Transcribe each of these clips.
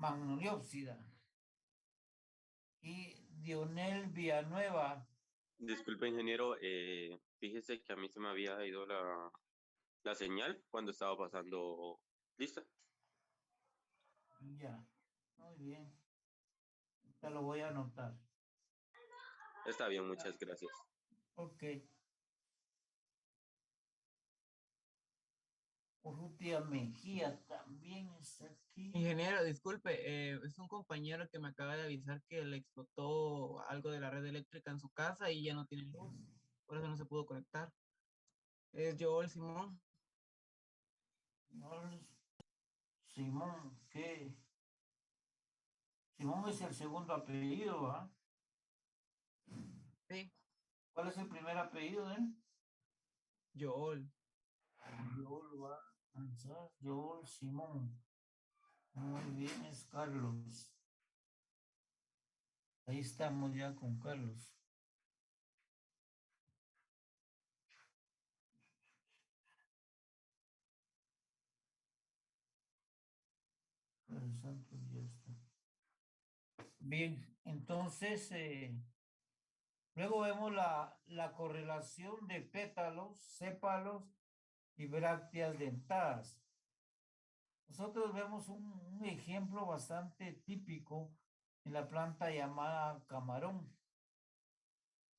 Magnoliopsida. Y Dionel Villanueva. Disculpe, ingeniero, fíjese que a mí se me había ido la señal cuando estaba pasando lista. Ya, muy bien. Te lo voy a anotar. Está bien, muchas gracias. Ok. Urrutia Mejía también está aquí. Ingeniero, disculpe, es un compañero que me acaba de avisar que le explotó algo de la red eléctrica en su casa y ya no tiene luz, por eso no se pudo conectar. Es Joel Simón. Joel Simón, ¿qué? Simón es el segundo apellido, ¿ah? Sí, ¿Cuál es el primer apellido de él? Joel. Joel va a avanzar. Joel Simón. Muy bien, es Carlos. Ahí estamos ya con Carlos. Carlos Santos ya está. Bien, entonces, luego vemos la correlación de pétalos, sépalos y brácteas dentadas. Nosotros vemos un ejemplo bastante típico en la planta llamada camarón.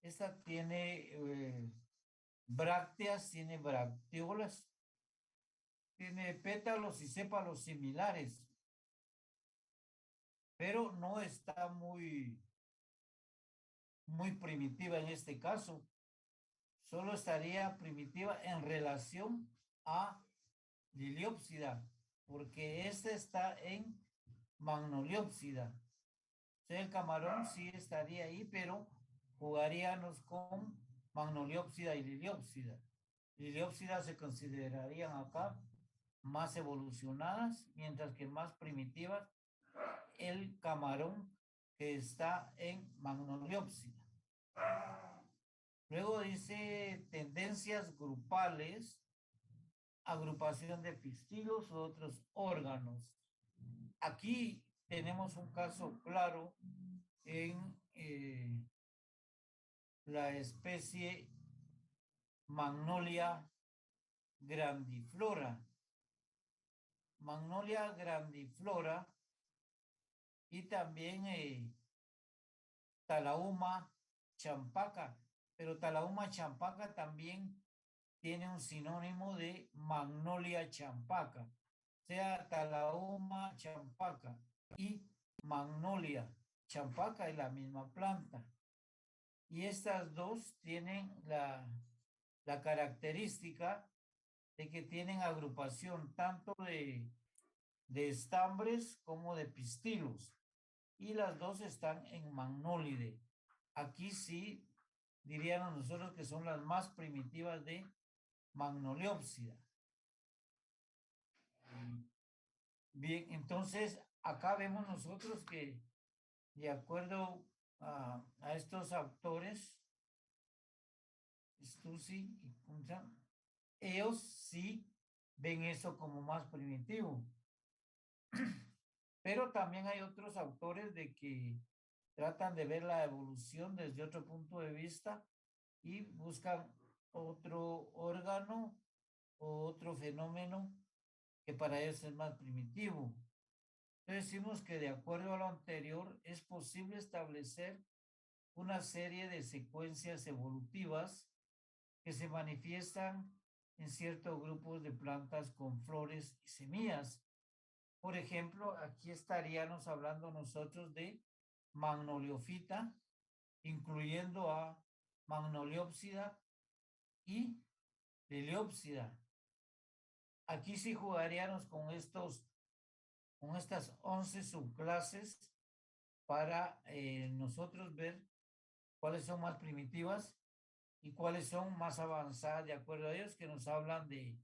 Esta tiene brácteas, tiene bracteolas, tiene pétalos y sépalos similares, pero no está muy primitiva en este caso. Solo estaría primitiva en relación a Liliópsida, porque este está en Magnoliópsida. O sea, el camarón sí estaría ahí, pero jugaríamos con Magnoliópsida y Liliópsida. Liliópsida se considerarían acá más evolucionadas, mientras que más primitivas el camarón que está en Magnoliópsida. Luego dice tendencias grupales, agrupación de pistilos u otros órganos. Aquí tenemos un caso claro en la especie Magnolia grandiflora. Magnolia grandiflora y también Talauma champaca, pero Talauma champaca también tiene un sinónimo de Magnolia champaca, o sea, Talauma champaca y Magnolia champaca es la misma planta. Y estas dos tienen la característica de que tienen agrupación tanto de estambres como de pistilos. Y las dos están en Magnolide. Aquí sí diríamos nosotros que son las más primitivas de Magnoliopsida. Bien, entonces acá vemos nosotros que de acuerdo a estos autores, Stussy y Kunza, ellos sí ven eso como más primitivo. Pero también hay otros autores de que tratan de ver la evolución desde otro punto de vista y buscan otro órgano o otro fenómeno que para ellos es más primitivo. Entonces decimos que de acuerdo a lo anterior es posible establecer una serie de secuencias evolutivas que se manifiestan en ciertos grupos de plantas con flores y semillas. Por ejemplo, aquí estaríamos hablando nosotros de Magnoliofita, incluyendo a Magnoliopsida y Liliópsida. Aquí sí jugaríamos con estas 11 subclases para nosotros ver cuáles son más primitivas y cuáles son más avanzadas de acuerdo a ellos, que nos hablan de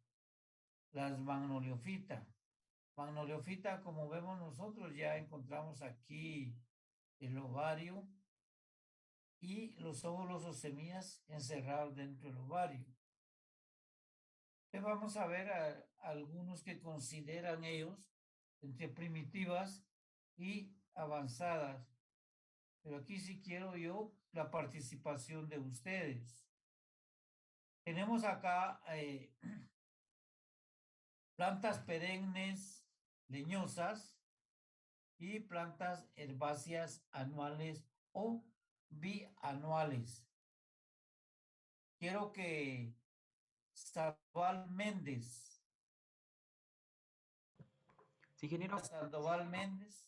las Magnoliofita. Magnoliofita, como vemos nosotros, ya encontramos aquí el ovario y los óvulos o semillas encerrados dentro del ovario. Entonces vamos a ver algunos que consideran ellos entre primitivas y avanzadas. Pero aquí sí quiero yo la participación de ustedes. Tenemos acá plantas perennes leñosas y plantas herbáceas anuales o bianuales. Quiero que Sandoval Méndez. Sí, ingeniero. Sandoval Méndez.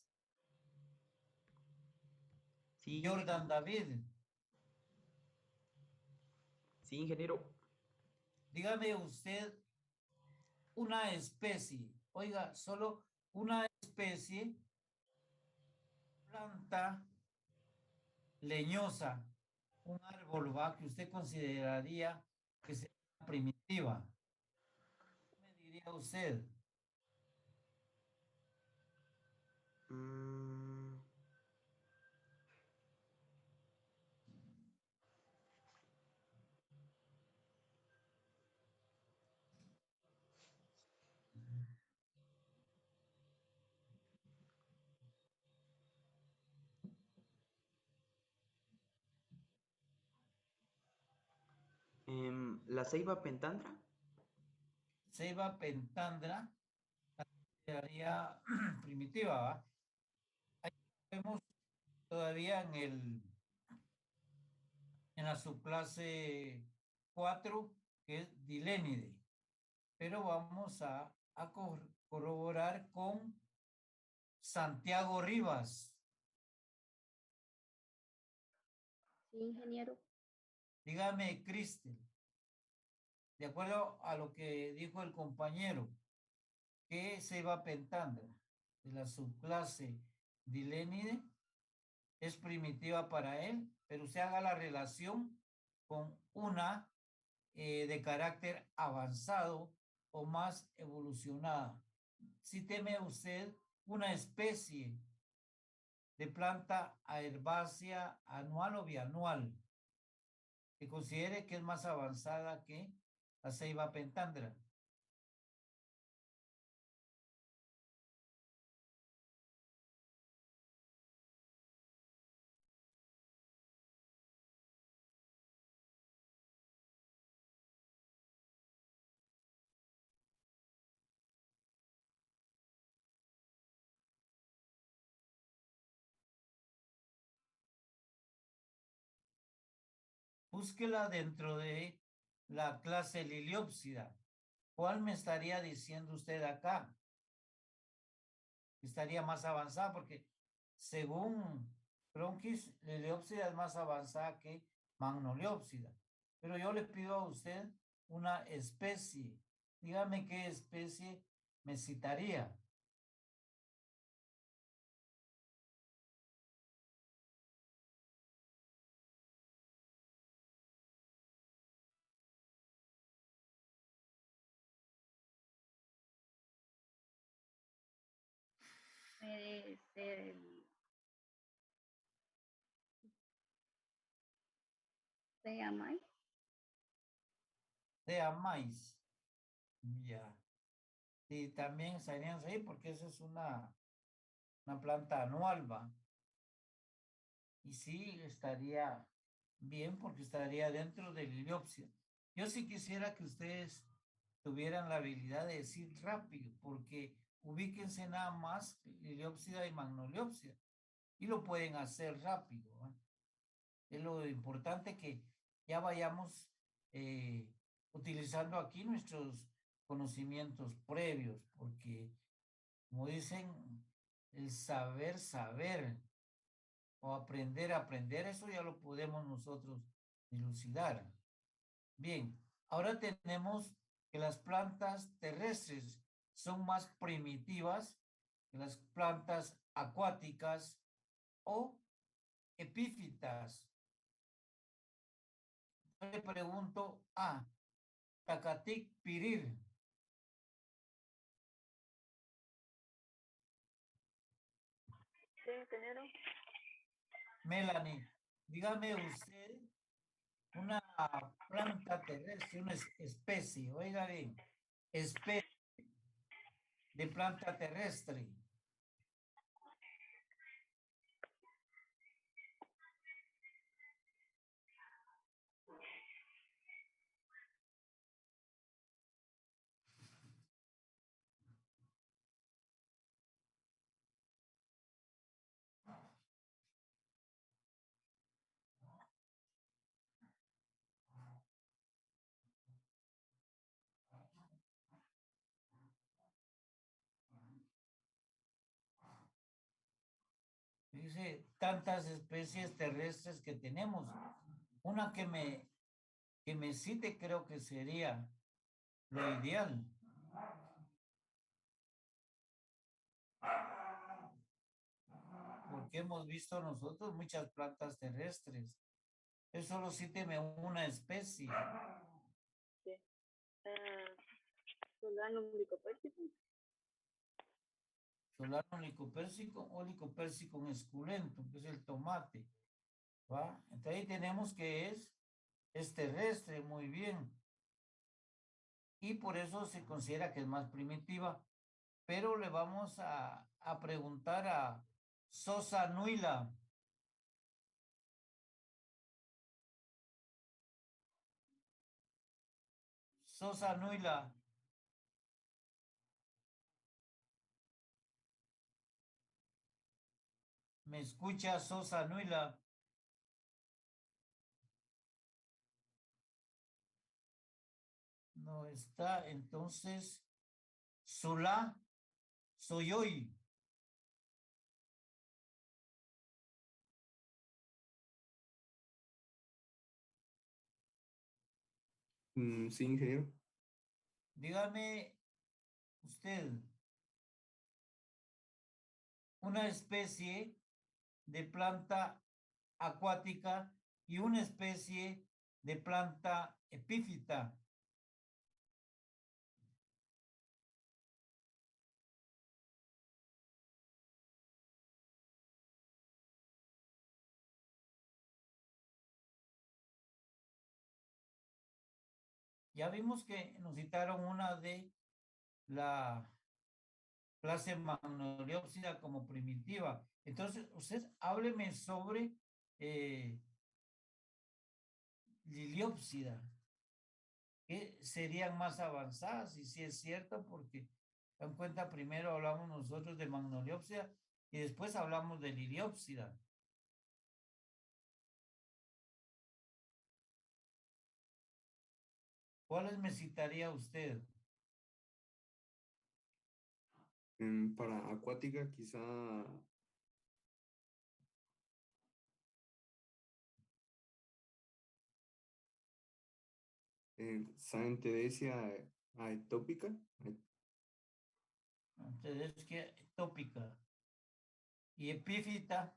Sí. Jordan David. Sí, ingeniero. Dígame usted una especie. Oiga, solo una especie, planta leñosa, un árbol, ¿va? Que usted consideraría que sea primitiva. ¿Qué me diría usted? La ceiba pentandra. Ceiba pentandra, consideraría primitiva, ¿va? Ahí vemos todavía en la subclase 4, que es Dilénide. Pero vamos a corroborar con Santiago Rivas. Sí, ingeniero. Dígame, Cristel, de acuerdo a lo que dijo el compañero, que ceiba pentandra de la subclase Dilénide es primitiva para él, pero usted haga la relación con una de carácter avanzado o más evolucionada. Si teme usted una especie de planta herbácea anual o bianual que considere que es más avanzada que la ceiba pentandra. Búsquela dentro de la clase Liliópsida. ¿Cuál me estaría diciendo usted acá? Estaría más avanzada porque según Bronquis, Liliópsida es más avanzada que Magnoliópsida. Pero yo le pido a usted una especie. Dígame qué especie me citaría. Puede ser el Seamai. Sea maíz. Ya. Y también estarían ahí porque esa es una planta anual, ¿va? Y sí, estaría bien porque estaría dentro del Liliópsida. Yo sí quisiera que ustedes tuvieran la habilidad de decir rápido, porque ubíquense nada más Liliópsida y Magnoliópsida y lo pueden hacer rápido, ¿eh? Es lo importante que ya vayamos utilizando aquí nuestros conocimientos previos, porque como dicen, el saber o aprender, eso ya lo podemos nosotros dilucidar. Bien, ahora tenemos que las plantas terrestres son más primitivas que las plantas acuáticas o epífitas. Yo le pregunto a Tacatic Pirir. Sí, ingeniero. Melanie, dígame usted una planta terrestre, una especie, oiga bien, especie de planta terrestre. Dice tantas especies terrestres que tenemos. Una que me cite creo que sería lo ideal. Porque hemos visto nosotros muchas plantas terrestres. Eso solo cíteme una especie. Sí. Solanum licopérsico. Solanum licopérsico o licopérsicum esculentum, que es el tomate. ¿Va? Entonces ahí tenemos que es terrestre, muy bien. Y por eso se considera que es más primitiva. Pero le vamos a preguntar a Sosa Nuila. Sosa Nuila. ¿Me escucha Sosa Nuila? No está, entonces, Solá, soy hoy. Sí, ingeniero. Dígame usted, una especie de planta acuática y una especie de planta epífita. Ya vimos que nos citaron una de la clase Magnoliopsida como primitiva. Entonces, usted hábleme sobre Liliopsida, que serían más avanzadas, y si es cierto, porque en cuenta primero hablamos nosotros de Magnoliopsida y después hablamos de Liliopsida. ¿Cuáles me citaría usted? Para acuática, quizá Saentedesia aetópica. Entonces, es que tópica. Y epífita.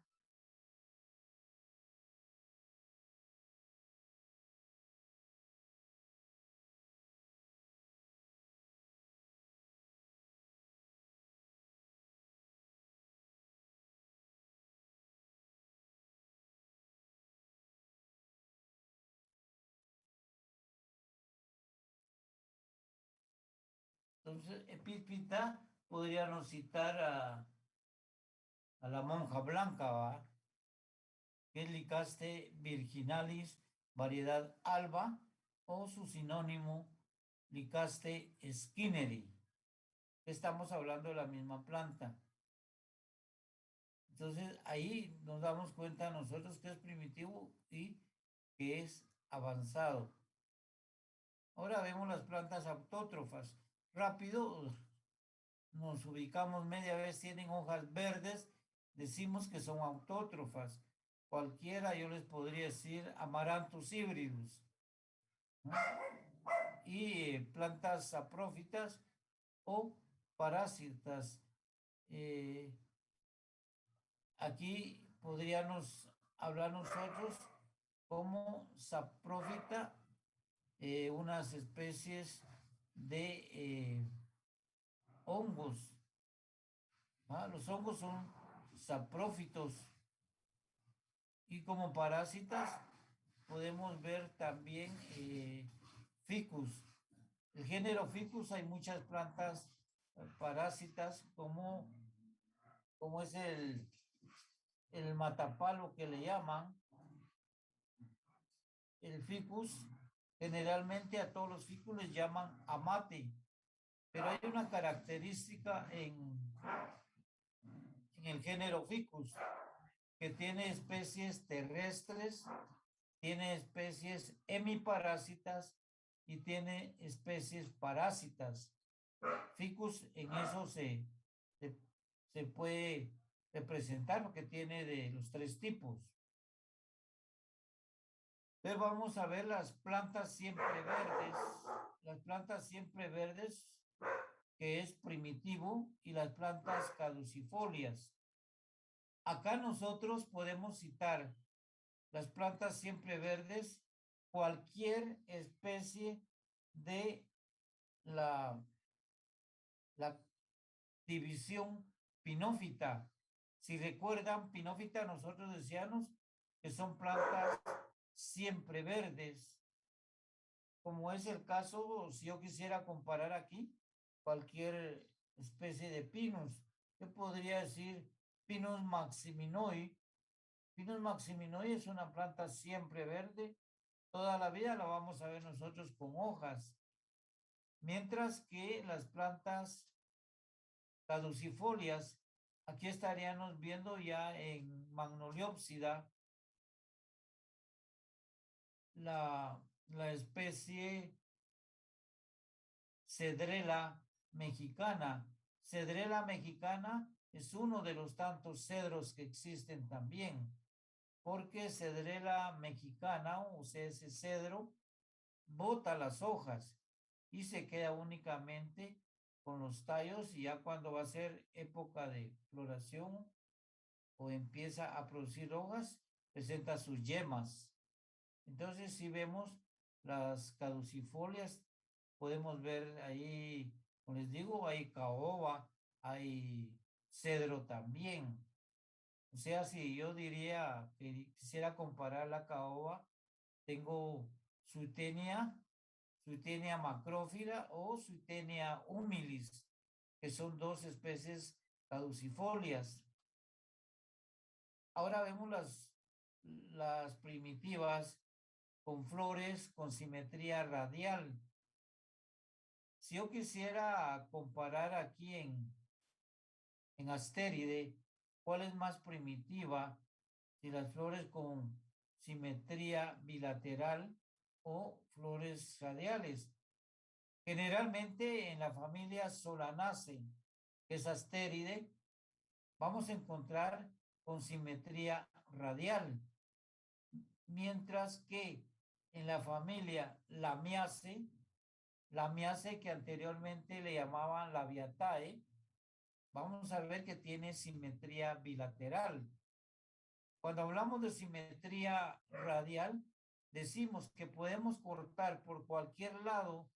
Entonces, epífita podríamos citar a la monja blanca, ¿va? Que es Licaste virginalis, variedad alba, o su sinónimo Licaste skinneri. Estamos hablando de la misma planta. Entonces, ahí nos damos cuenta nosotros que es primitivo y que es avanzado. Ahora vemos las plantas autótrofas. Rápido, nos ubicamos, media vez tienen hojas verdes, decimos que son autótrofas. Cualquiera, yo les podría decir Amaranthus híbridus, ¿no? Y plantas saprófitas o parásitas. Aquí podríamos hablar nosotros como saprófita, unas especies de hongos. ¿Ah? Los hongos son saprófitos. Y como parásitas podemos ver también ficus. El género ficus hay muchas plantas parásitas como es el matapalo que le llaman. El ficus, generalmente a todos los ficus les llaman amate, pero hay una característica en el género ficus, que tiene especies terrestres, tiene especies hemiparásitas y tiene especies parásitas. Ficus en eso se puede representar lo que tiene de los tres tipos. Entonces vamos a ver las plantas siempre verdes. Las plantas siempre verdes, que es primitivo, y las plantas caducifolias. Acá nosotros podemos citar las plantas siempre verdes, cualquier especie de la división pinófita. Si recuerdan, pinófita nosotros decíamos que son plantas siempre verdes, como es el caso, si yo quisiera comparar aquí cualquier especie de pinos, yo podría decir Pinus maximinoi. Pinus maximinoi es una planta siempre verde, toda la vida la vamos a ver nosotros con hojas, mientras que las plantas caducifolias, aquí estaríamos viendo ya en Magnoliopsida la especie Cedrela mexicana. Cedrela mexicana es uno de los tantos cedros que existen también, porque Cedrela mexicana, o sea, ese cedro, bota las hojas y se queda únicamente con los tallos, y ya cuando va a ser época de floración o empieza a producir hojas, presenta sus yemas. Entonces, si vemos las caducifolias, podemos ver ahí, como les digo, hay caoba, hay cedro también. O sea, si yo diría que quisiera comparar la caoba, tengo Suetenia macrófila o Suetenia humilis, que son dos especies caducifolias. Ahora vemos las primitivas con flores con simetría radial. Si yo quisiera comparar aquí en Astéride, ¿cuál es más primitiva? Si las flores con simetría bilateral o flores radiales. Generalmente en la familia Solanaceae, que es Astéride, vamos a encontrar con simetría radial, mientras que en la familia Lamiaceae, que anteriormente le llamaban Labiatae, vamos a ver que tiene simetría bilateral. Cuando hablamos de simetría radial, decimos que podemos cortar por cualquier lado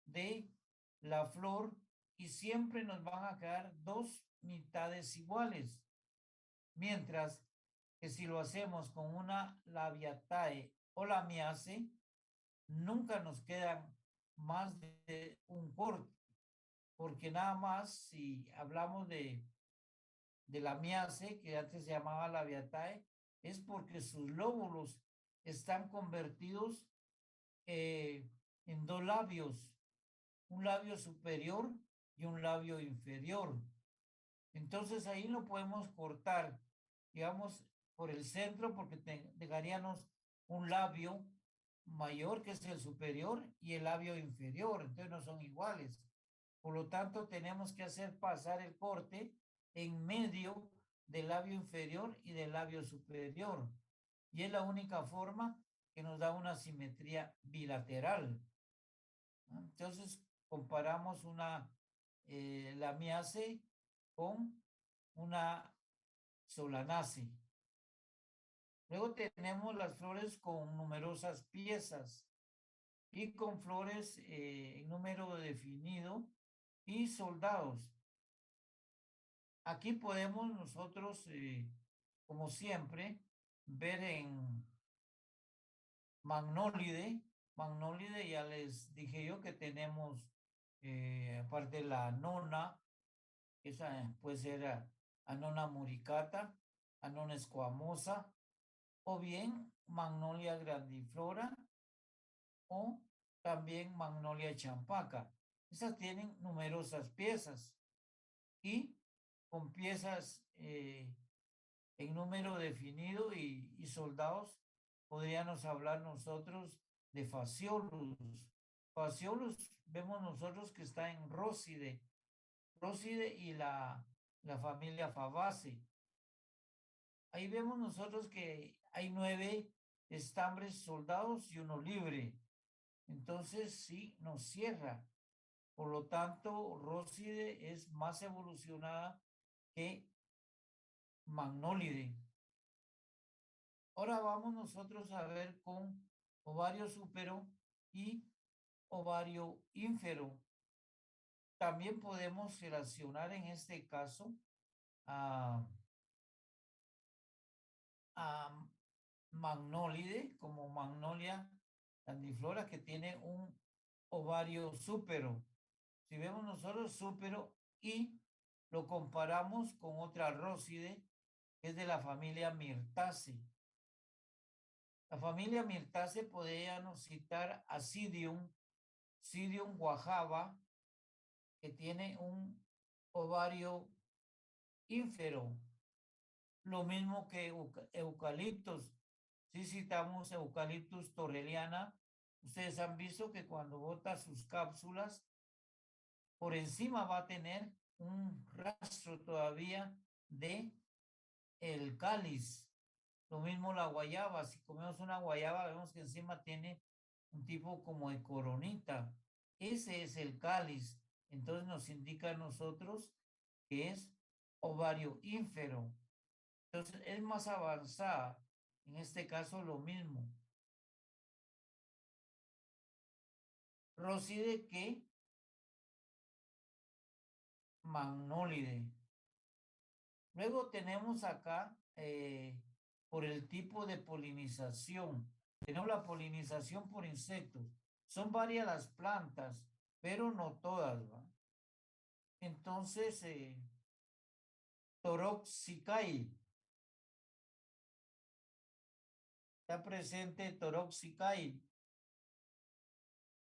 de la flor y siempre nos van a quedar dos mitades iguales, mientras que si lo hacemos con una Labiatae o Lamiaceae, nunca nos quedan más de un corte, porque nada más si hablamos de Lamiaceae, que antes se llamaba Labiatae, es porque sus lóbulos están convertidos en dos labios, un labio superior y un labio inferior. Entonces ahí lo podemos cortar, digamos, por el centro, porque dejaríamos un labio mayor, que es el superior, y el labio inferior, entonces no son iguales. Por lo tanto, tenemos que hacer pasar el corte en medio del labio inferior y del labio superior. Y es la única forma que nos da una simetría bilateral. Entonces, comparamos una Lamiaceae con una Solanaceae. Luego tenemos las flores con numerosas piezas y con flores en número definido y soldados. Aquí podemos nosotros, como siempre, ver en Magnolide. Magnolide, ya les dije yo que tenemos, aparte la nona, esa puede ser Annona muricata, Annona esquamosa, o bien Magnolia grandiflora, o también Magnolia champaca. Esas tienen numerosas piezas y con piezas en número definido y soldados, podríamos hablar nosotros de Phaseolus. Phaseolus vemos nosotros que está en Rhoside y la familia Fabaceae. ahí vemos nosotros que hay 9 estambres soldados y uno libre. Entonces, sí, nos cierra. Por lo tanto, Róside es más evolucionada que Magnólide. Ahora vamos nosotros a ver con ovario súpero y ovario ínfero. También podemos relacionar en este caso a Magnólide como Magnolia grandiflora, que tiene un ovario súpero. Si vemos nosotros súpero y lo comparamos con otra Róside, que es de la familia Myrtaceae. La familia Myrtaceae podríamos citar a Cidium guajava, que tiene un ovario ínfero. Lo mismo que eucaliptos. Si citamos Eucaliptus torreliana, ustedes han visto que cuando bota sus cápsulas, por encima va a tener un rastro todavía de el cáliz. Lo mismo la guayaba. Si comemos una guayaba, vemos que encima tiene un tipo como de coronita. Ese es el cáliz. Entonces nos indica a nosotros que es ovario ínfero. Entonces es más avanzada. En este caso lo mismo. Róside que Magnólide. Luego tenemos acá, por el tipo de polinización, tenemos la polinización por insectos. Son varias las plantas, pero no todas, ¿va? Entonces, Toroxicay. Está presente Toroxicay.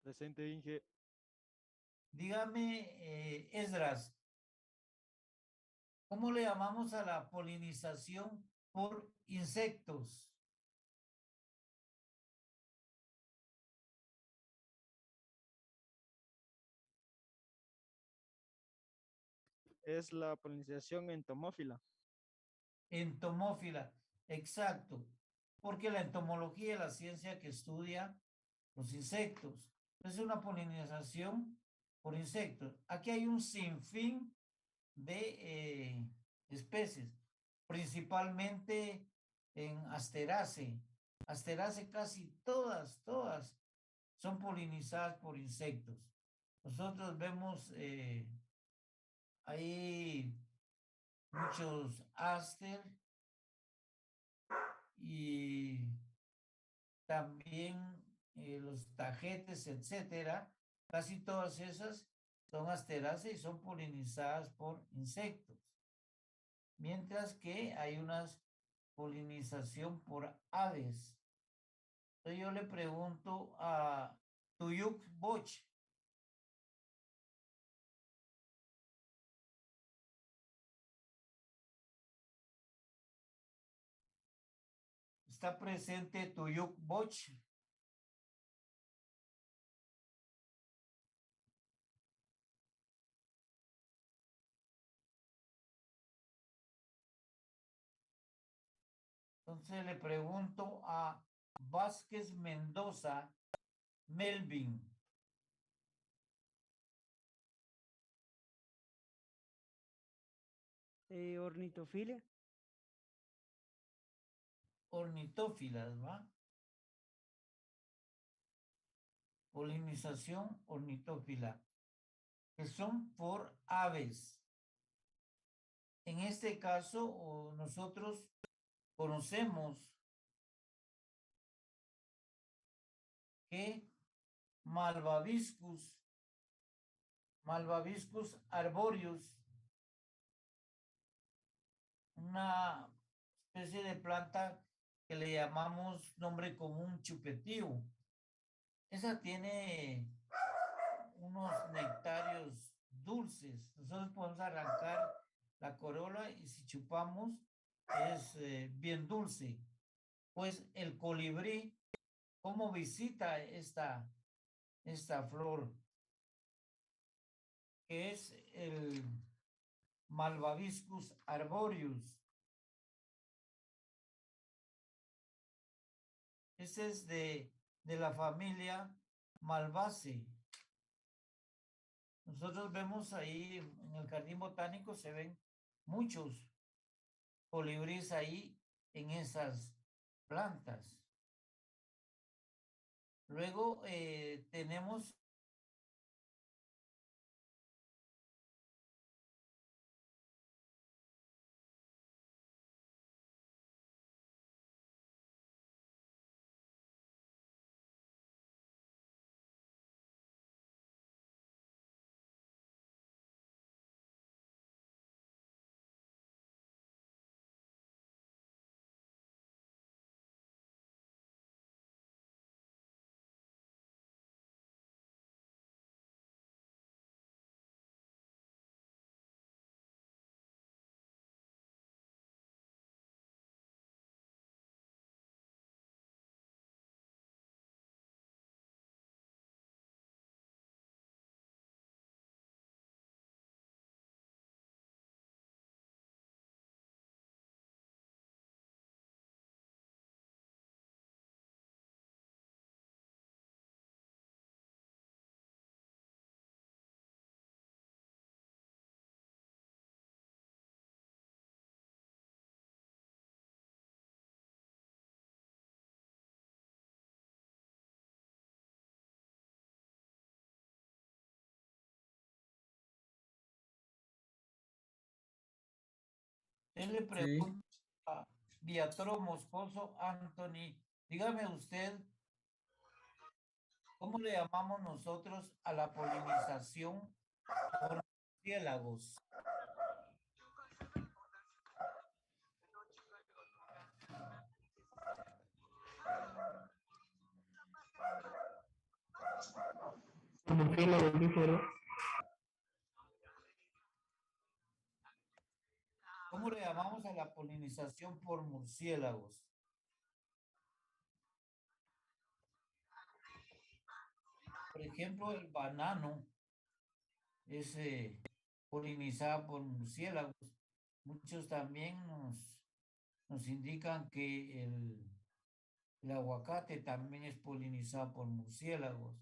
Presente, Inge. Dígame, Esdras, ¿cómo le llamamos a la polinización por insectos? Es la polinización entomófila. Entomófila, exacto, porque la entomología es la ciencia que estudia los insectos. Es una polinización por insectos. Aquí hay un sinfín de especies, principalmente en Asteraceae. Asteraceae casi todas son polinizadas por insectos. Nosotros vemos ahí muchos aster y también los tajetes, etcétera. Casi todas esas son Asteraceae y son polinizadas por insectos. Mientras que hay una polinización por aves. Entonces yo le pregunto a Tuyuk Boch. Está presente Tuyuk Boch. Entonces le pregunto a Vázquez Mendoza Melvin. Ornitofilia. Ornitófilas, ¿va? Polinización ornitófila, que son por aves. En este caso, nosotros conocemos que Malvaviscus arboreus, una especie de planta que le llamamos nombre común chupetío. Esa tiene unos nectarios dulces. Nosotros podemos arrancar la corola y si chupamos es bien dulce. Pues el colibrí, ¿cómo visita esta flor? Que es el Malvaviscus arboreus. Ese es de la familia Malvaceae. Nosotros vemos ahí en el jardín botánico se ven muchos colibríes ahí en esas plantas. Luego tenemos él le Sí. pregunta a Beatriz Moscoso Anthony, dígame usted, ¿cómo le llamamos nosotros a la polinización por murciélagos? Murciélagos, dijeron. ¿Cómo le llamamos a la polinización por murciélagos? Por ejemplo, el banano es polinizado por murciélagos. Muchos también nos indican que el aguacate también es polinizado por murciélagos.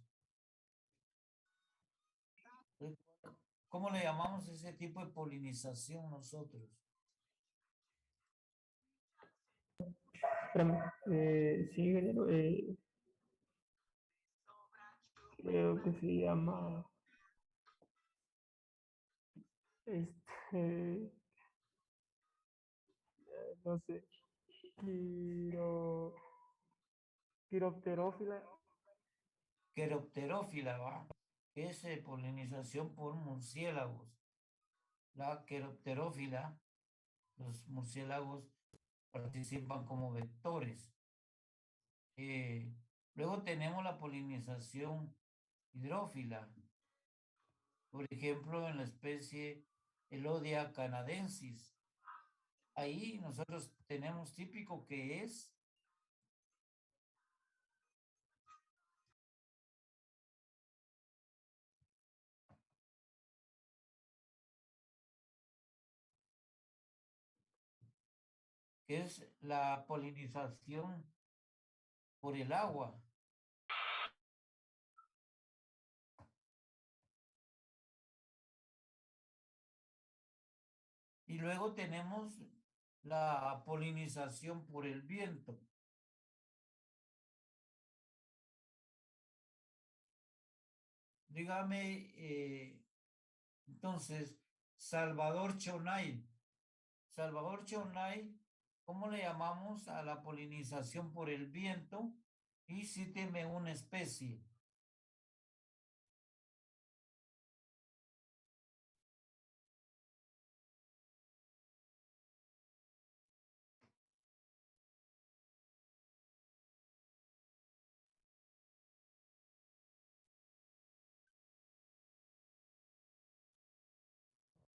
¿Cómo le llamamos ese tipo de polinización nosotros? Espérame, sí, ingeniero, creo que se llama, no sé, quiropterófila. Queropterófila, ¿va? Es polinización por murciélagos. La queropterófila, los murciélagos participan como vectores. Luego tenemos la polinización hidrófila. Por ejemplo, en la especie Elodia canadensis. Ahí nosotros tenemos típico que es la polinización por el agua. Y luego tenemos la polinización por el viento. Dígame, entonces, Salvador Chonay. Salvador Chonay, ¿cómo le llamamos a la polinización por el viento? Y cíteme una especie.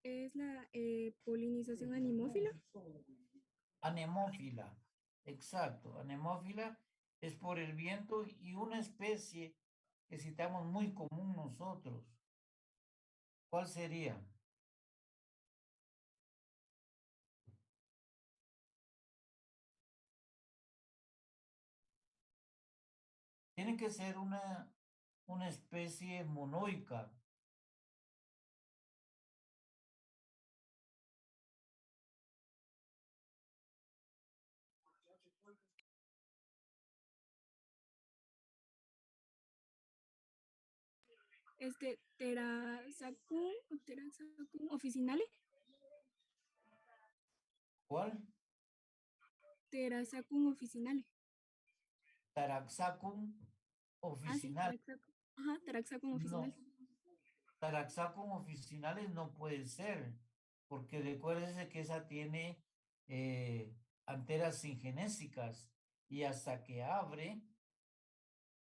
Es la polinización anemófila. Anemófila, exacto. Anemófila es por el viento y una especie que citamos muy común nosotros. ¿Cuál sería? tiene que ser una especie monoica. Terazacum officinale. ¿Cuál? Terazacum officinale. Taraxacum Ah, sí, officinale. Taraxacum. Ajá, Taraxacum officinale. No, Taraxacum officinales no puede ser, porque recuérdese que esa tiene anteras singenésicas y hasta que abre,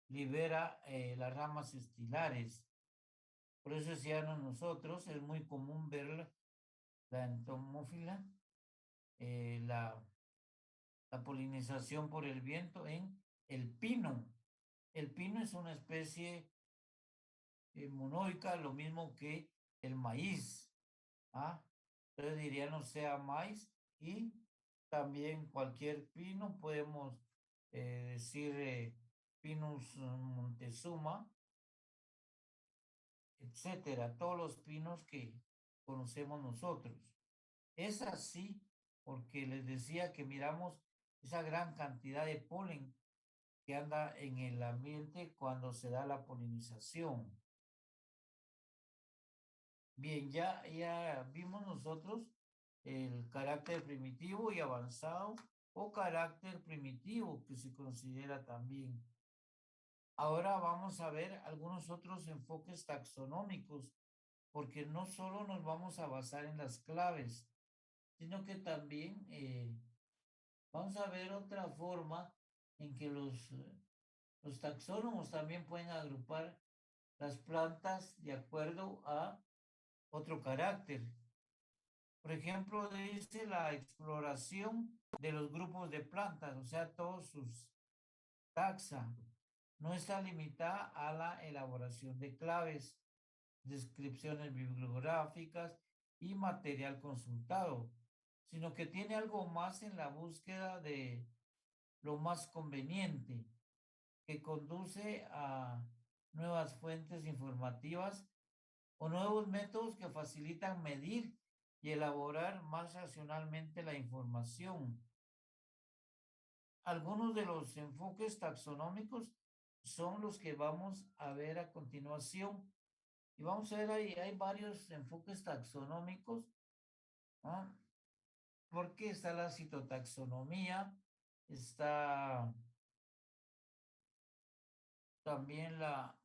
libera las ramas estilares. Por eso decíamos nosotros, es muy común ver la entomófila, la polinización por el viento en el pino. El pino es una especie monoica, lo mismo que el maíz. ¿Ah? Entonces diría no sea maíz y también cualquier pino, podemos decir Pinus montezuma, etcétera, todos los pinos que conocemos nosotros. Es así porque les decía que miramos esa gran cantidad de polen que anda en el ambiente cuando se da la polinización. Bien, ya vimos nosotros el carácter primitivo y avanzado o carácter primitivo que se considera también. Ahora vamos a ver algunos otros enfoques taxonómicos, porque no solo nos vamos a basar en las claves, sino que también vamos a ver otra forma en que los taxónomos también pueden agrupar las plantas de acuerdo a otro carácter. Por ejemplo, dice la exploración de los grupos de plantas, o sea, todos sus taxa, no está limitada a la elaboración de claves, descripciones bibliográficas y material consultado, sino que tiene algo más en la búsqueda de lo más conveniente, que conduce a nuevas fuentes informativas o nuevos métodos que facilitan medir y elaborar más racionalmente la información. Algunos de los enfoques taxonómicos son los que vamos a ver a continuación. Y vamos a ver ahí, hay varios enfoques taxonómicos, ¿no? Porque está la citotaxonomía, está también la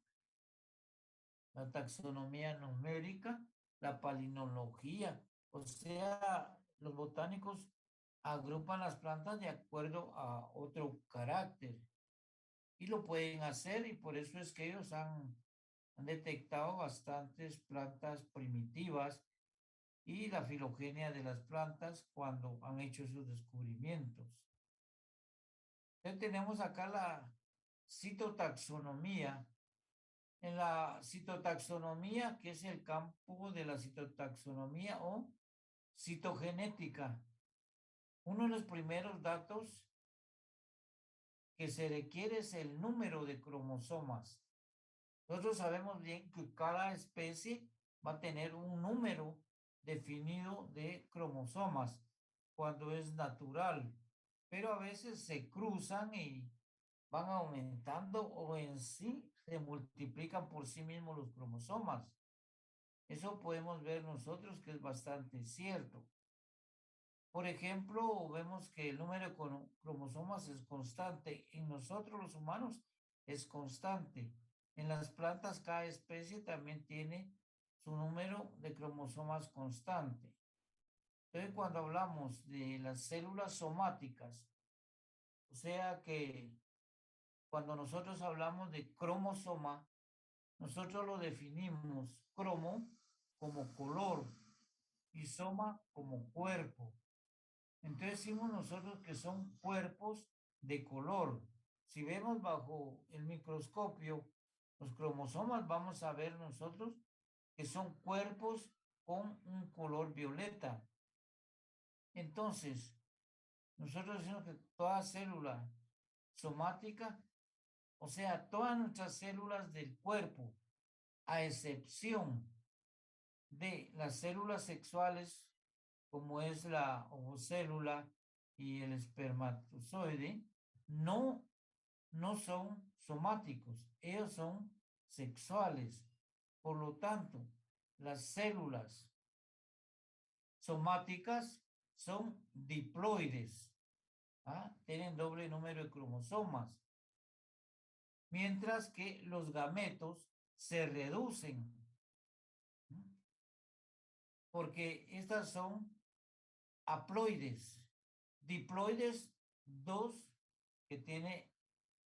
taxonomía numérica, la palinología, o sea, los botánicos agrupan las plantas de acuerdo a otro carácter y lo pueden hacer y por eso es que ellos han detectado bastantes plantas primitivas y la filogenia de las plantas cuando han hecho esos descubrimientos. Entonces tenemos acá la citotaxonomía. En la citotaxonomía, que es el campo de la citotaxonomía o citogenética, uno de los primeros datos que se requiere es el número de cromosomas. Nosotros sabemos bien que cada especie va a tener un número definido de cromosomas cuando es natural, pero a veces se cruzan y van aumentando o en sí se multiplican por sí mismos los cromosomas. Eso podemos ver nosotros que es bastante cierto. Por ejemplo, vemos que el número de cromosomas es constante. En nosotros los humanos es constante. En las plantas cada especie también tiene su número de cromosomas constante. Entonces, cuando hablamos de las células somáticas, o sea que cuando nosotros hablamos de cromosoma, nosotros lo definimos cromo como color y soma como cuerpo. Entonces decimos nosotros que son cuerpos de color. Si vemos bajo el microscopio los cromosomas, vamos a ver nosotros que son cuerpos con un color violeta. Entonces, nosotros decimos que toda célula somática O sea, todas nuestras células del cuerpo, a excepción de las células sexuales, como es la ovocélula y el espermatozoide, no son somáticos, ellos son sexuales. Por lo tanto, las células somáticas son diploides, tienen doble número de cromosomas, mientras que los gametos se reducen, porque estas son haploides, diploides, dos que tiene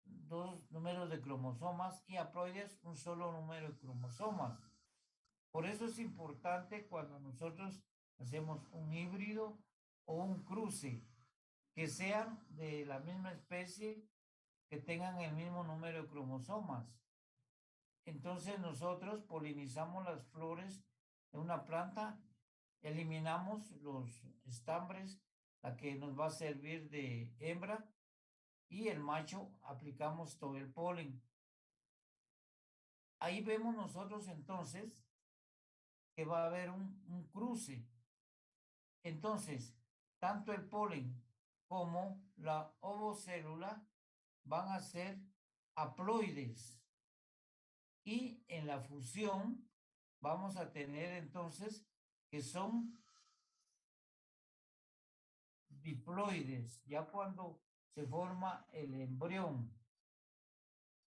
dos números de cromosomas, y haploides un solo número de cromosomas. Por eso es importante cuando nosotros hacemos un híbrido o un cruce, que sean de la misma especie, que tengan el mismo número de cromosomas. Entonces nosotros polinizamos las flores de una planta, eliminamos los estambres, la que nos va a servir de hembra, y el macho aplicamos todo el polen. Ahí vemos nosotros entonces que va a haber un cruce. Entonces, tanto el polen como la ovocélula van a ser haploides. Y en la fusión vamos a tener entonces que son diploides, ya cuando se forma el embrión.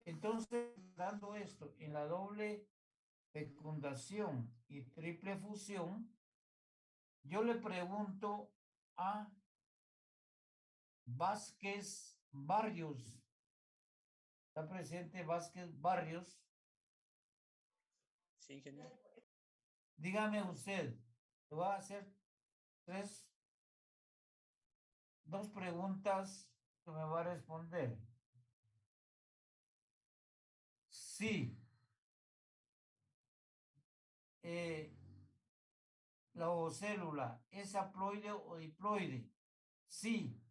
Entonces, dando esto en la doble fecundación y triple fusión, yo le pregunto a Vázquez Barrios. ¿Está presente Vázquez Barrios? Sí, ingeniero. Dígame usted, le voy a hacer dos preguntas que me va a responder. Sí. La ovocélula es haploide o diploide. Sí.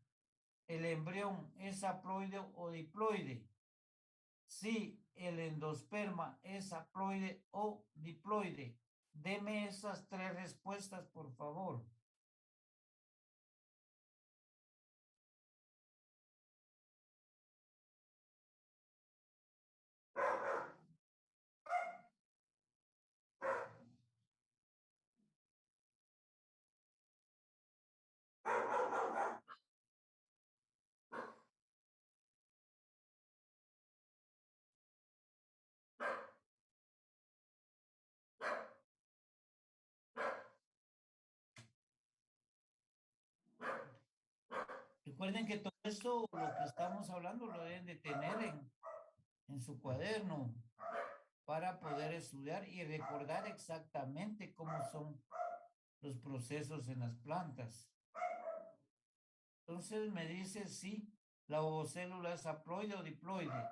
El embrión es haploide o diploide. Sí. El endosperma es haploide o diploide. Deme esas tres respuestas, por favor. Recuerden que todo esto, lo que estamos hablando, lo deben de tener en su cuaderno para poder estudiar y recordar exactamente cómo son los procesos en las plantas. Entonces me dice si la ovocélula es haploide o diploide.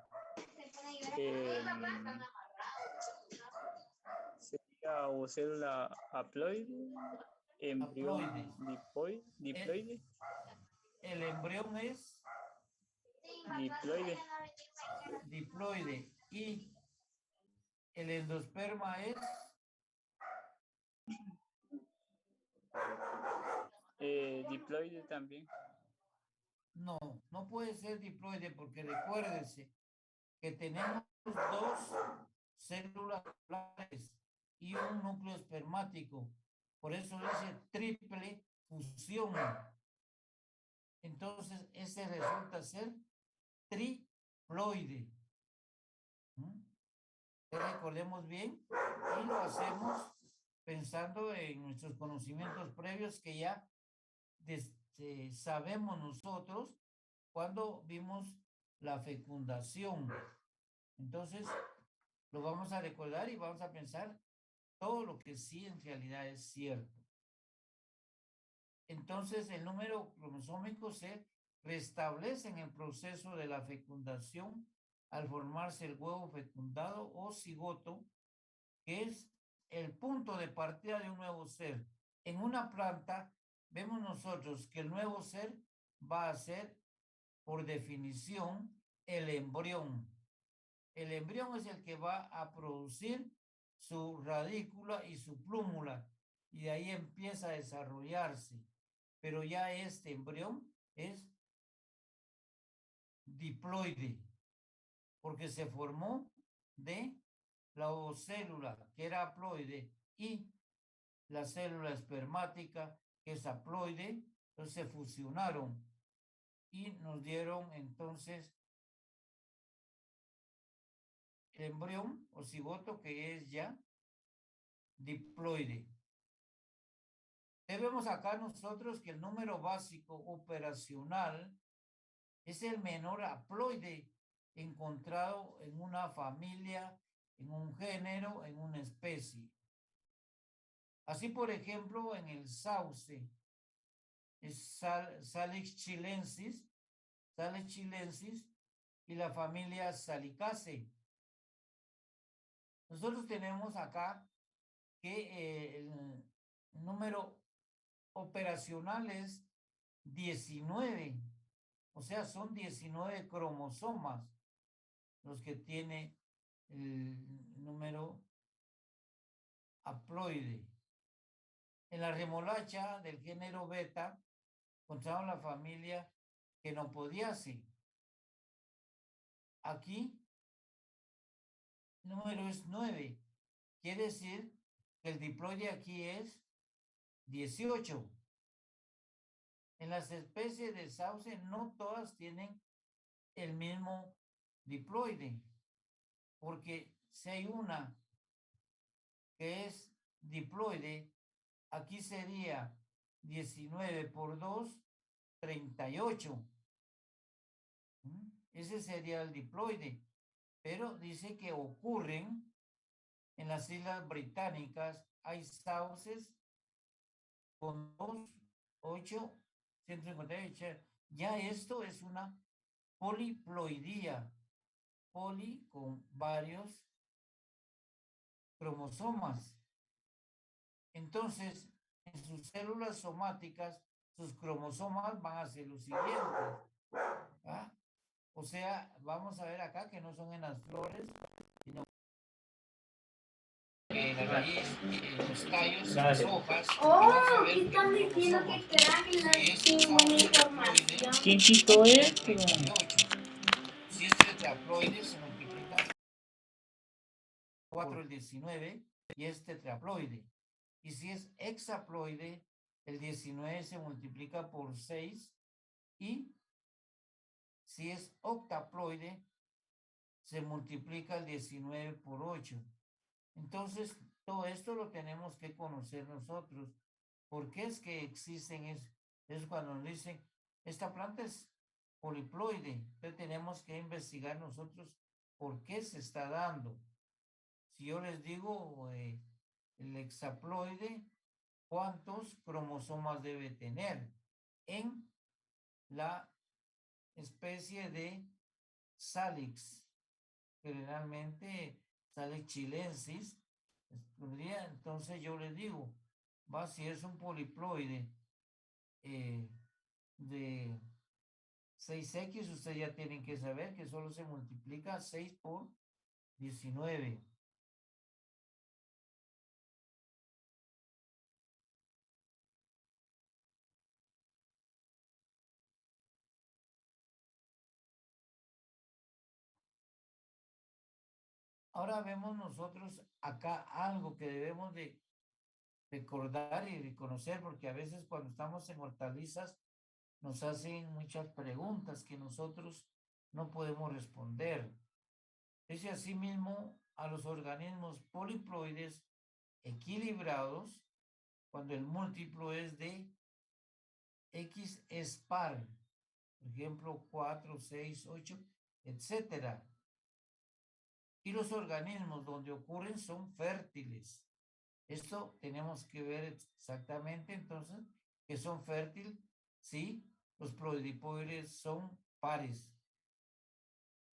Sería ovocélula haploide, embrión diploide. El embrión es diploide y el endosperma es Diploide también. No puede ser diploide, porque recuérdese que tenemos dos células solares y un núcleo espermático. Por eso dice triple fusión. Entonces, ese resulta ser triploide. Recordemos bien, y lo hacemos pensando en nuestros conocimientos previos que ya sabemos nosotros cuando vimos la fecundación. Entonces, lo vamos a recordar y vamos a pensar todo lo que sí en realidad es cierto. Entonces, el número cromosómico se restablece en el proceso de la fecundación al formarse el huevo fecundado o cigoto, que es el punto de partida de un nuevo ser. En una planta, vemos nosotros que el nuevo ser va a ser, por definición, el embrión. el embrión es el que va a producir su radícula y su plúmula, y de ahí empieza a desarrollarse. Pero ya este embrión es diploide, porque se formó de la ovocélula, que era haploide, y la célula espermática, que es haploide. Entonces se fusionaron y nos dieron entonces el embrión o cigoto, que es ya diploide. Debemos acá nosotros que el número básico operacional es el menor haploide encontrado en una familia, en un género, en una especie. Así, por ejemplo, en el sauce, es Salix chilensis, y la familia Salicaceae. Nosotros tenemos acá que el número operacional es 19, o sea, son 19 cromosomas los que tiene el número haploide. En la remolacha del género beta encontramos la familia Chenopodiaceae. Aquí el número es 9. Quiere decir que el diploide aquí es 18. En las especies de sauce no todas tienen el mismo diploide, porque si hay una que es diploide, aquí sería 19 por 2, 38. Ese sería el diploide, pero dice que ocurren en las Islas Británicas, hay sauces con 2, 8, 158. Ya esto es una poliploidía, poli con varios cromosomas. Entonces, en sus células somáticas, sus cromosomas van a ser los siguientes. ¿Ah? O sea, vamos a ver acá que no son en las flores, sino en la raíz, en los tallos, en las hojas. Oh, ¿qué están diciendo que crack sin buena información? ¿Quién quitó esto? Si es tetraploide, se multiplica 4 el 19 y es tetraploide. Y si es hexaploide, el 19 se multiplica por 6, y si es octaploide, se multiplica el 19 por 8. Entonces, todo esto lo tenemos que conocer nosotros. ¿Por qué es que existen es cuando nos dicen, esta planta es poliploide? Entonces tenemos que investigar nosotros por qué se está dando. Si yo les digo el hexaploide, ¿cuántos cromosomas debe tener? En la especie de Salix, generalmente Salix chilensis, entonces yo les digo, si es un poliploide de 6X, ustedes ya tienen que saber que solo se multiplica 6 por 19. Ahora vemos nosotros acá algo que debemos de recordar y reconocer, porque a veces cuando estamos en hortalizas nos hacen muchas preguntas que nosotros no podemos responder. Dice asimismo a los organismos poliploides equilibrados cuando el múltiplo es de X es par, por ejemplo 4, 6, 8, etcétera. Y los organismos donde ocurren son fértiles. Esto tenemos que ver exactamente entonces que son fértiles si los ploidipoides son pares.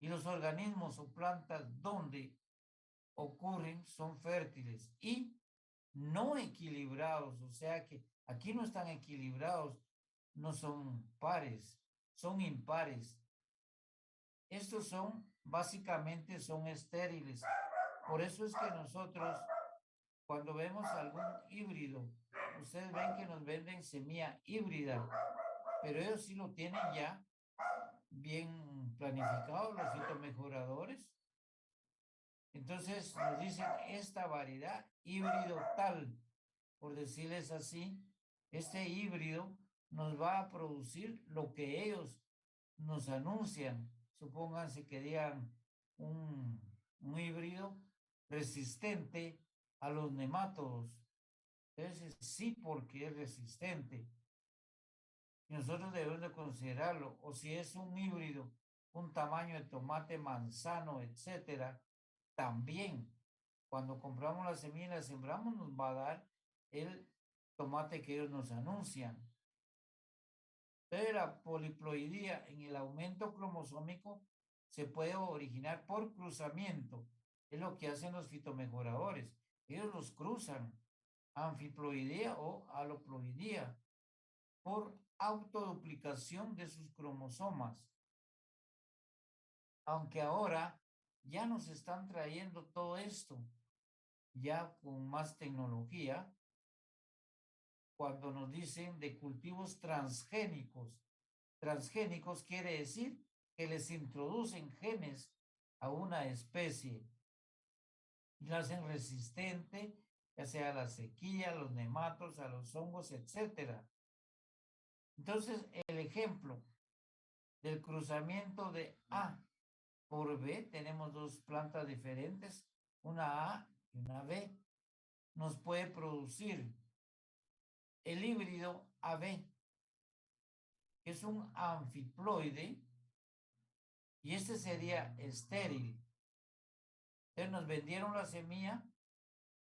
Y los organismos o plantas donde ocurren son fértiles y no equilibrados, o sea que aquí no están equilibrados, no son pares, son impares. Estos son básicamente son estériles. Por eso es que nosotros, cuando vemos algún híbrido, ustedes ven que nos venden semilla híbrida, pero ellos sí lo tienen ya bien planificado, los fitomejoradores. Entonces nos dicen esta variedad híbrido tal, por decirles así, este híbrido nos va a producir lo que ellos nos anuncian. Supónganse que digan un híbrido resistente a los nemátodos. Entonces sí, porque es resistente. Y nosotros debemos de considerarlo. O si es un híbrido, un tamaño de tomate, manzano, etcétera, también cuando compramos la semilla y la sembramos nos va a dar el tomate que ellos nos anuncian. Entonces la poliploidía en el aumento cromosómico se puede originar por cruzamiento. Es lo que hacen los fitomejoradores. Ellos los cruzan, anfiploidía o aloploidía, por autoduplicación de sus cromosomas. Aunque ahora ya nos están trayendo todo esto, ya con más tecnología, cuando nos dicen de cultivos transgénicos. Transgénicos quiere decir que les introducen genes a una especie y la hacen resistente, ya sea a la sequía, a los nematos, a los hongos, etcétera. Entonces, el ejemplo del cruzamiento de A por B, tenemos dos plantas diferentes, una A y una B, nos puede producir el híbrido AB, que es un anfiploide, y este sería estéril. Entonces nos vendieron la semilla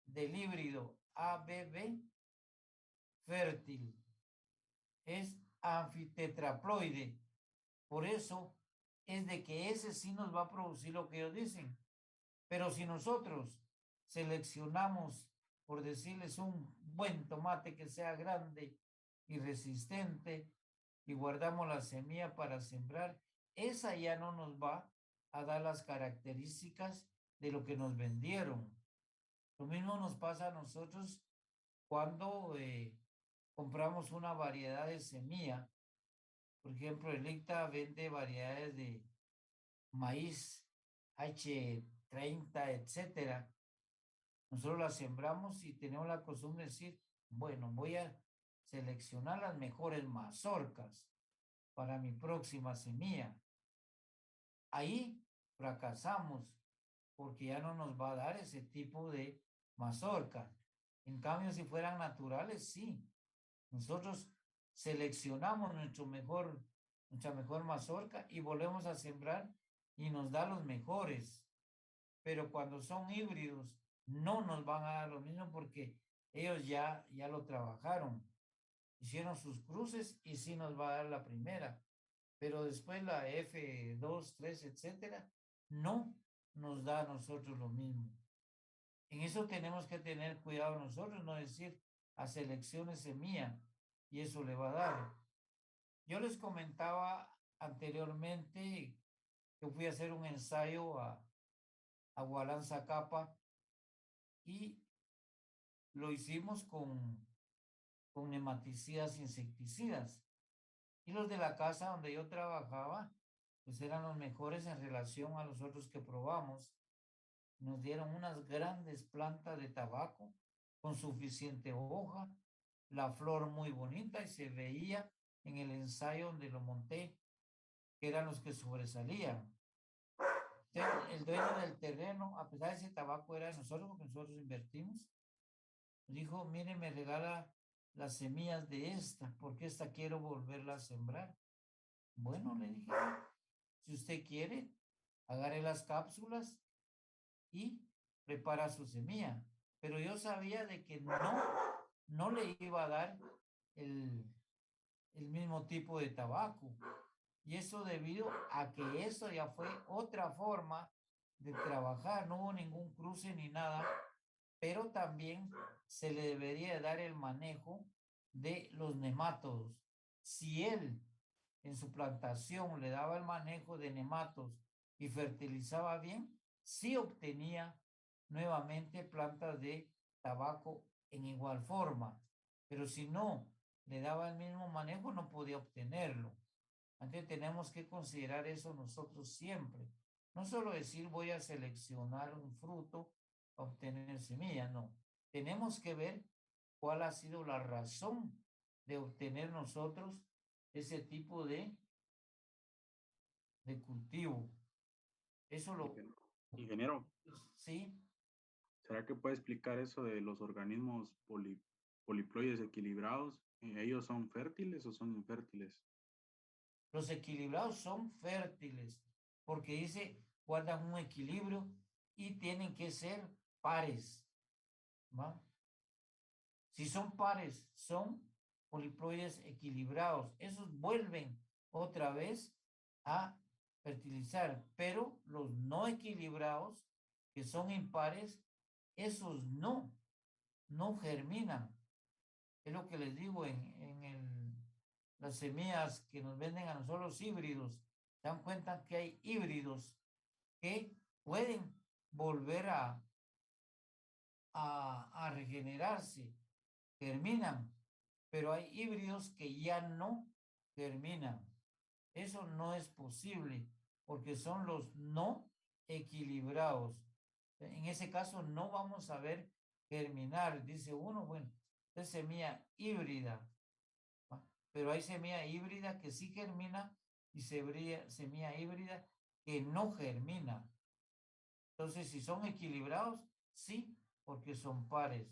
del híbrido ABB fértil. Es anfitetraploide. Por eso es de que ese sí nos va a producir lo que ellos dicen. Pero si nosotros seleccionamos, por decirles, un buen tomate que sea grande y resistente y guardamos la semilla para sembrar, esa ya no nos va a dar las características de lo que nos vendieron. Lo mismo nos pasa a nosotros cuando compramos una variedad de semilla. Por ejemplo, el ICTA vende variedades de maíz H30, etcétera. Nosotros las sembramos y tenemos la costumbre de decir, bueno, voy a seleccionar las mejores mazorcas para mi próxima semilla. Ahí fracasamos porque ya no nos va a dar ese tipo de mazorca. En cambio, si fueran naturales, sí. Nosotros seleccionamos nuestra mejor mazorca y volvemos a sembrar y nos da los mejores. Pero cuando son híbridos, no nos van a dar lo mismo porque ellos ya lo trabajaron. Hicieron sus cruces y sí nos va a dar la primera. Pero después la F2, 3, etcétera, no nos da a nosotros lo mismo. En eso tenemos que tener cuidado nosotros, no decir a selecciones semilla y eso le va a dar. Yo les comentaba anteriormente que fui a hacer un ensayo a Gualanzacapa y lo hicimos con nematicidas insecticidas. Y los de la casa donde yo trabajaba, pues eran los mejores en relación a los otros que probamos. Nos dieron unas grandes plantas de tabaco con suficiente hoja, la flor muy bonita y se veía en el ensayo donde lo monté, que eran los que sobresalían. Entonces, el dueño del terreno, a pesar de ese tabaco era de nosotros, porque nosotros invertimos, dijo, mire, me regala las semillas de esta, porque esta quiero volverla a sembrar. Bueno, le dije, si usted quiere, agarre las cápsulas y prepara su semilla. Pero yo sabía de que no le iba a dar el mismo tipo de tabaco. Y eso debido a que eso ya fue otra forma de trabajar. No hubo ningún cruce ni nada, pero también se le debería dar el manejo de los nemátodos. Si él en su plantación le daba el manejo de nematos y fertilizaba bien, sí obtenía nuevamente plantas de tabaco en igual forma, pero si no le daba el mismo manejo, no podía obtenerlo. Entonces tenemos que considerar eso nosotros siempre. No solo decir voy a seleccionar un fruto para obtener semilla, no. Tenemos que ver cuál ha sido la razón de obtener nosotros ese tipo de cultivo. Eso lo... Ingeniero, Sí. ¿será que puede explicar eso de los organismos poliploides equilibrados? ¿Ellos son fértiles o son infértiles? Los equilibrados son fértiles porque dice guardan un equilibrio y tienen que ser pares, ¿va? Si son pares, son poliploides equilibrados. Esos vuelven otra vez a fertilizar, pero los no equilibrados, que son impares, esos no germinan. Es lo que les digo las semillas que nos venden a nosotros los híbridos. Se dan cuenta que hay híbridos que pueden volver a regenerarse, germinan, pero hay híbridos que ya no germinan. Eso no es posible porque son los no equilibrados. En ese caso no vamos a ver germinar. Dice uno, bueno, es semilla híbrida, ¿va? Pero hay semilla híbrida que sí germina y semilla híbrida que no germina. Entonces, si son equilibrados, sí, porque son pares.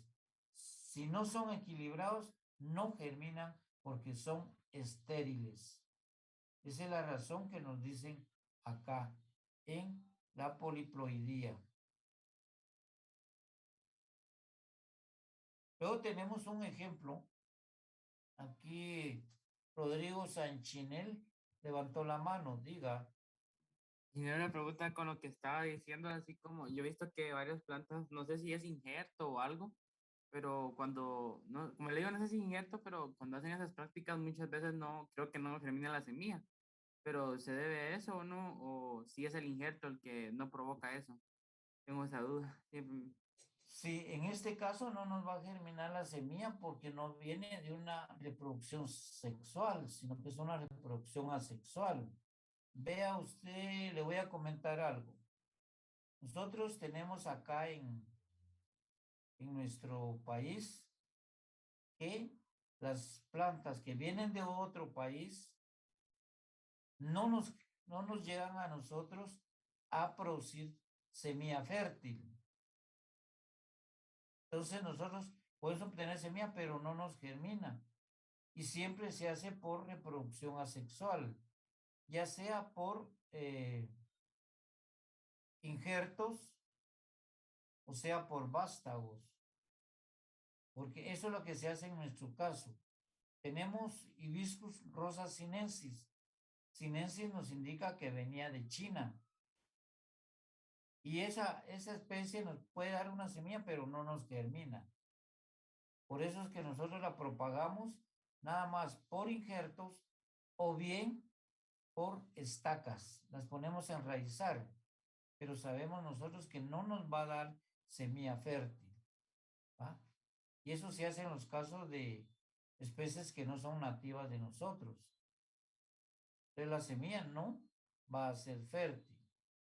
Si no son equilibrados, no germinan porque son estériles. Esa es la razón que nos dicen acá en la poliploidía. Luego tenemos un ejemplo. Aquí Rodrigo Sanchinel levantó la mano. Diga. Y una pregunta con lo que estaba diciendo, así como yo he visto que varias plantas, no sé si es injerto o algo, pero cuando, no, como le digo, no sé si es injerto, pero cuando hacen esas prácticas muchas veces no, creo que no germina la semilla. Pero ¿se debe a eso o no? ¿O si es el injerto el que no provoca eso? Tengo esa duda. Siempre... Sí, en este caso no nos va a germinar la semilla porque no viene de una reproducción sexual, sino que es una reproducción asexual. Vea usted, le voy a comentar algo. Nosotros tenemos acá en nuestro país que las plantas que vienen de otro país no nos llegan a nosotros a producir semilla fértil. Entonces nosotros podemos obtener semilla, pero no nos germina. Y siempre se hace por reproducción asexual, ya sea por injertos, o sea por vástagos. Porque eso es lo que se hace en nuestro caso. Tenemos Hibiscus rosa sinensis. Sinensis nos indica que venía de China. Y esa especie nos puede dar una semilla, pero no nos germina. Por eso es que nosotros la propagamos nada más por injertos o bien por estacas. Las ponemos a enraizar, pero sabemos nosotros que no nos va a dar semilla fértil, ¿va? Y eso se hace en los casos de especies que no son nativas de nosotros. Entonces la semilla no va a ser fértil.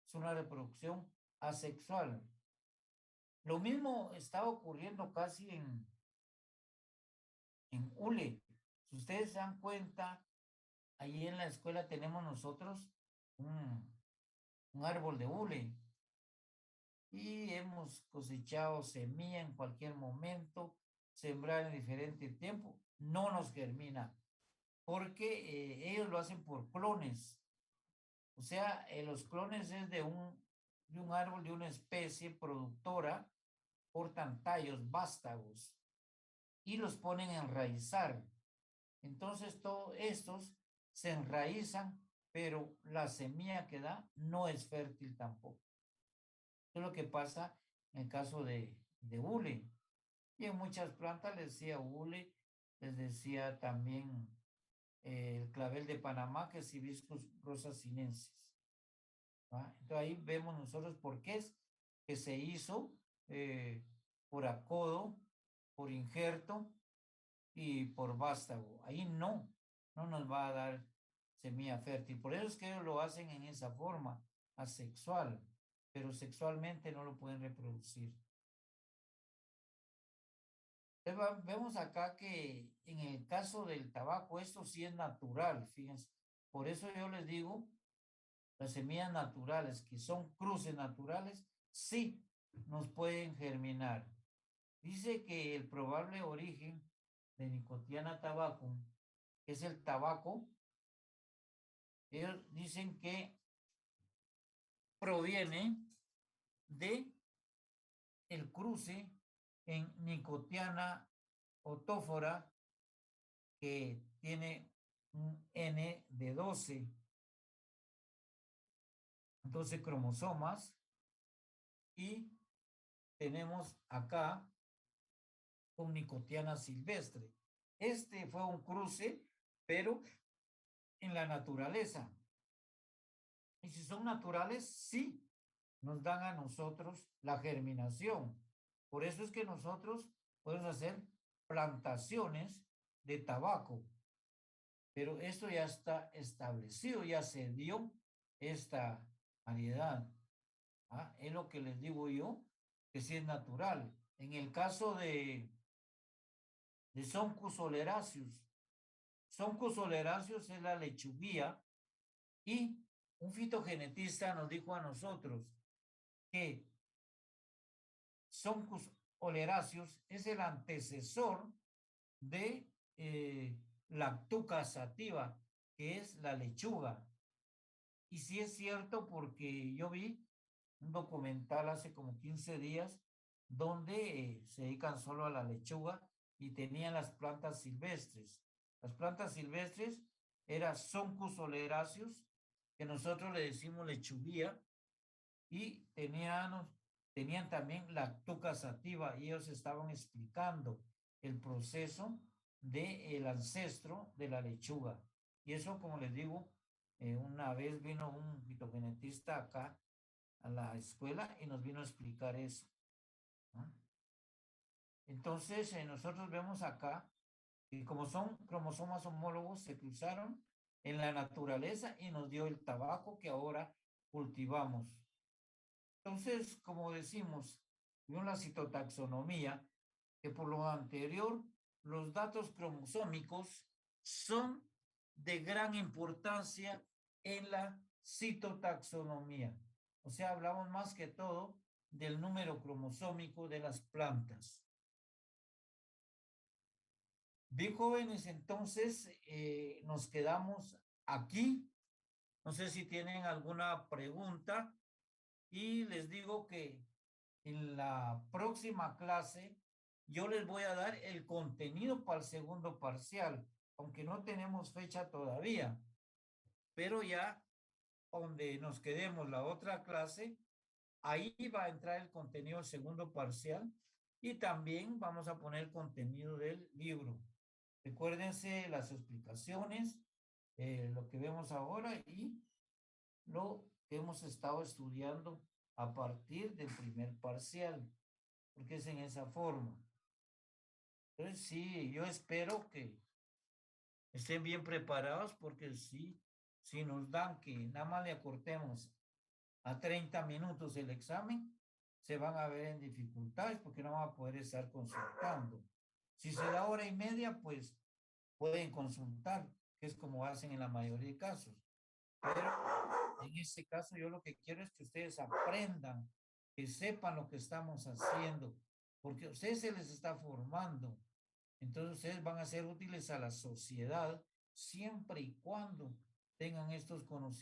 Es una reproducción asexual. Lo mismo está ocurriendo casi en hule. Si ustedes se dan cuenta, ahí en la escuela tenemos nosotros un árbol de hule y hemos cosechado semilla en cualquier momento, sembrar en diferente tiempo, no nos germina porque ellos lo hacen por clones. O sea, los clones es de un árbol, de una especie productora, portan tallos, vástagos, y los ponen a enraizar. Entonces, todos estos se enraizan, pero la semilla que da no es fértil tampoco. Eso es lo que pasa en el caso de hule. Y en muchas plantas les decía hule, les decía también el clavel de Panamá, que es Hibiscus rosa sinensis. ¿va? Entonces ahí vemos nosotros por qué es que se hizo por acodo, por injerto y por vástago. Ahí no nos va a dar semilla fértil. Por eso es que ellos lo hacen en esa forma, asexual, pero sexualmente no lo pueden reproducir. Vemos acá que en el caso del tabaco, esto sí es natural, fíjense. Por eso yo les digo, las semillas naturales, que son cruces naturales, sí nos pueden germinar. Dice que el probable origen de Nicotiana tabacum, que es el tabaco, ellos dicen que proviene de el cruce en Nicotiana otófora, que tiene un N de 12 cromosomas, y tenemos acá con Nicotiana silvestre. Este fue un cruce, pero en la naturaleza. Y si son naturales, sí nos dan a nosotros la germinación. Por eso es que nosotros podemos hacer plantaciones de tabaco. Pero esto ya está establecido, ya se dio esta variedad. ¿Ah? Es lo que les digo yo, que sí es natural. En el caso de Sonchus oleraceus, Sonchus oleraceus es la lechuguía, y un fitogenetista nos dijo a nosotros que Sonchus oleraceus es el antecesor de Lactuca sativa, que es la lechuga. Y sí es cierto, porque yo vi un documental hace como 15 días donde se dedican solo a la lechuga y tenían las plantas silvestres. Las plantas silvestres eran Sonchus oleraceus, que nosotros le decimos lechuguía, y tenían también Lactuca sativa, y ellos estaban explicando el proceso del ancestro de la lechuga. Y eso, como les digo, una vez vino un fitogenetista acá a la escuela y nos vino a explicar eso, ¿no? Entonces, nosotros vemos acá que como son cromosomas homólogos, se cruzaron en la naturaleza y nos dio el tabaco que ahora cultivamos. Entonces, como decimos, en la citotaxonomía, que por lo anterior, los datos cromosómicos son de gran importancia en la citotaxonomía. O sea, hablamos más que todo del número cromosómico de las plantas. Bien, jóvenes, entonces nos quedamos aquí. No sé si tienen alguna pregunta, y les digo que en la próxima clase yo les voy a dar el contenido para el segundo parcial, aunque no tenemos fecha todavía, pero ya donde nos quedemos la otra clase, ahí va a entrar el contenido del segundo parcial, y también vamos a poner contenido del libro. Recuérdense las explicaciones, lo que vemos ahora y lo que hemos estado estudiando a partir del primer parcial, porque es en esa forma. Entonces, sí, yo espero que estén bien preparados, porque si nos dan que nada más le acortemos a 30 minutos el examen, se van a ver en dificultades porque no van a poder estar consultando. Si se da hora y media, pues pueden consultar, que es como hacen en la mayoría de casos. Pero en este caso yo lo que quiero es que ustedes aprendan, que sepan lo que estamos haciendo, porque a ustedes se les está formando. Entonces ustedes van a ser útiles a la sociedad siempre y cuando tengan estos conocimientos.